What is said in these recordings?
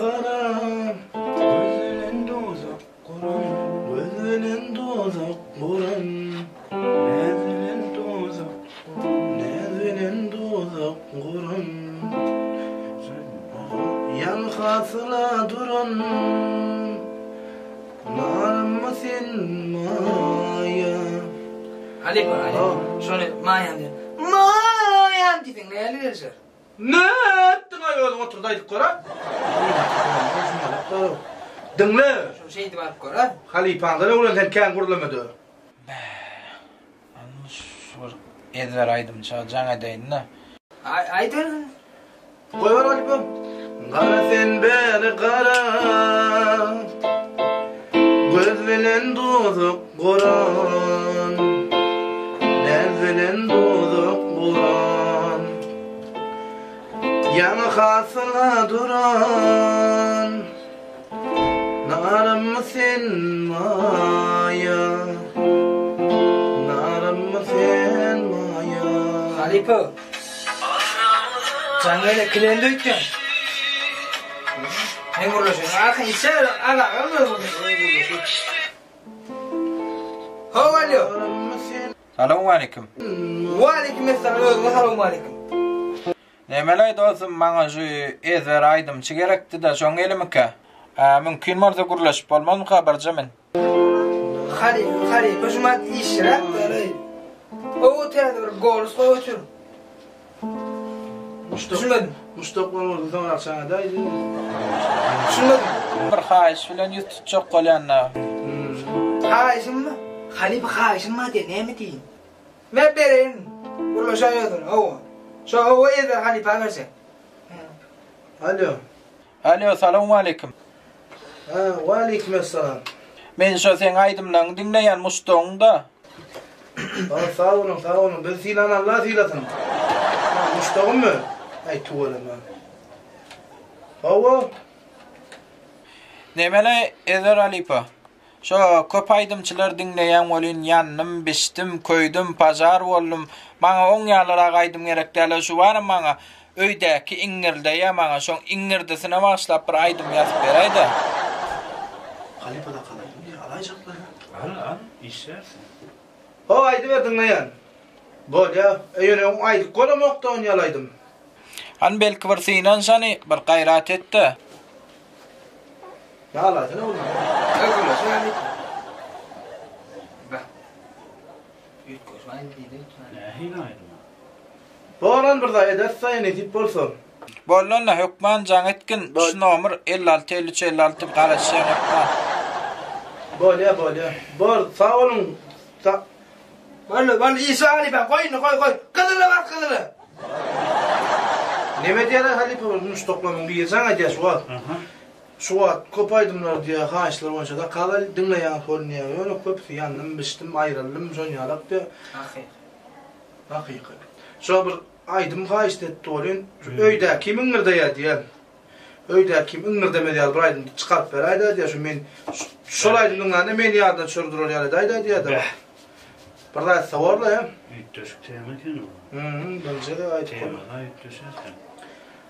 kara gözünen dozak kuran gözünen dozak kuran nezinen dozak kuran yan hasıla duran narma sen maya Ali şöyle mayan diyor. Mayan dedin ne alıyorsun? ne ettin ayolun oturdaydık kora dinle Şu şeydi var kora. Halipan'da ne ulan kan kurulamadı Edver aydım çalacağına değin ne? Aydın. koy var Halipan kara sen beni kara gözülen dozak kuran nezinen dozak kuran yana hasıla duran narım sen maya narım sen maya Halipa. Canıyla kilende öttün. Ne vuruluşun? Arkan içer, ala Alo. Selamun aleyküm. Wa aleykümselam. Selamun aleyküm. Nemelaydı olsun bana şu Edver aydım gerekti de son elimi ki. Mümkün varsa gurlaşıp olmaz mı habercimin? Hali, başıma işler. O teatr golus koyuyor. Mustafa oldu sonra sana da Düşünmedim. Bir hayiş filan yutut çok kolyanna. Haişim mi? Halipa haişim mi diye ne mi diyeyim? Ne berin? Burada şey yazın. O evde halipa verse. Alo, selamun aleyküm. Ve aleykümselam. Men şu sen aydımdan dinleyen Mustafa'nın da. Sağ olun. Ben silan Allah silasın. Mustafa mı? Ay tuvalım ben. Hava. Nemelay Edver Halipa. Şu köp aydımçılar dinleyen olun yanım, biçtim, koydum, pazar oldum. Bana 10 yıllara kaydım gerekli şu var bana. Öydeki İngir'de ya bana şu İngir'desine başlayıp bir aydım yazıp vereydi. Halipa'da kalayım diye alayacaklar. Al, işlersin. O aydı verdin lan. Bol ya. Eyone on aydık kolamokta on yalaydım. Han belki bir sinan sani bir gayrat etti. Ne alaydın oğlum? Öyle söyle. Bak. Büyük koşmayın diye. Nehin aydın? Boran bir da ederse yine tip olsun. Bollonla hükman can etkin şu nomur 56 qarasyan hükman. Bol ya. Bol sağ olun. Vallahi İsa Ali ben koy. Kıdırla var. Neme diyorlar Halipa Mustafa'nın bir yezana diye şu var. Şu var kopaydımlar diye haşlar onca da kalal dinleyen polniye öyle köpsü yandım biçtim ayrıldım jonyalap diye. Hakikat. Şu bir aydım haşt etti olun. Öyde kimin nerede ya diye. Öyde kimin nerede me diye buraydım çıkart veraydı diye şu men şolaydımdan men yardan çördürür yalaydı diye de. Burada savarla ya. Üttöşük temekin o. Bence de ayet konu. Temada üttöşerken.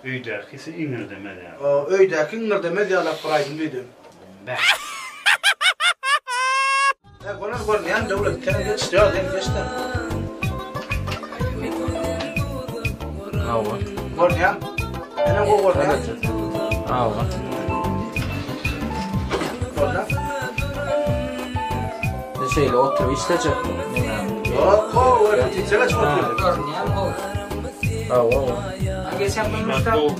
Üydərkisi inir demeli ya. Öydəki inir demeli ya lapıraydım dedim. Konar görmeyen devlet kendi geçti ya dem geçti. Hava. Görmeyen. Benim o görmeyen. Hava. Neşeyle oturup isteyecek. Yok o öyle titsele çıkıyor. Hava. Geçen ben Mustafa. Over,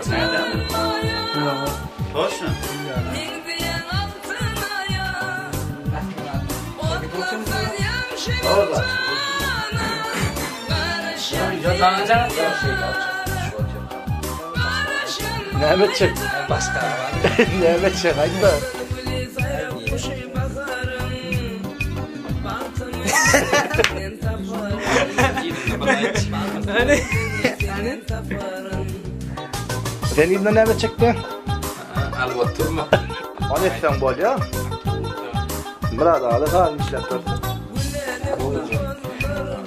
nerede? Точно? Orada. Ne çek? Başka var. Ne çek? Haydi da. Sen İbn ne çekti? Al oturma. O ne sen bol ya? Burada alı kalmışlar.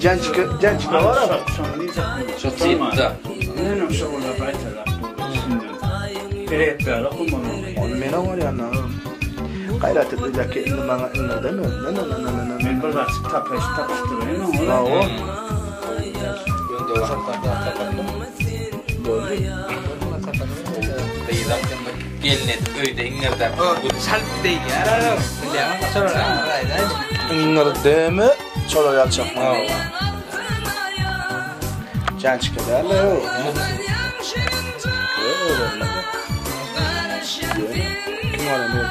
Gençka var ama. Sotsiyitta. Ne şu ola baytalar. Evet, böyle kumman. Onu mena var yani. Gayret edecek ki bana inler değil mi? Ne. Ben bir vakit tapıştırıyorum. Ha o. Önde vaxtlarda tapardım. Beyzakında gelin edip öyde inlerden. Bu salp değil ya. Bilemem sonra. İnler değil mi? Sonra yalçak mı? Gençka derler o. Kim var emir?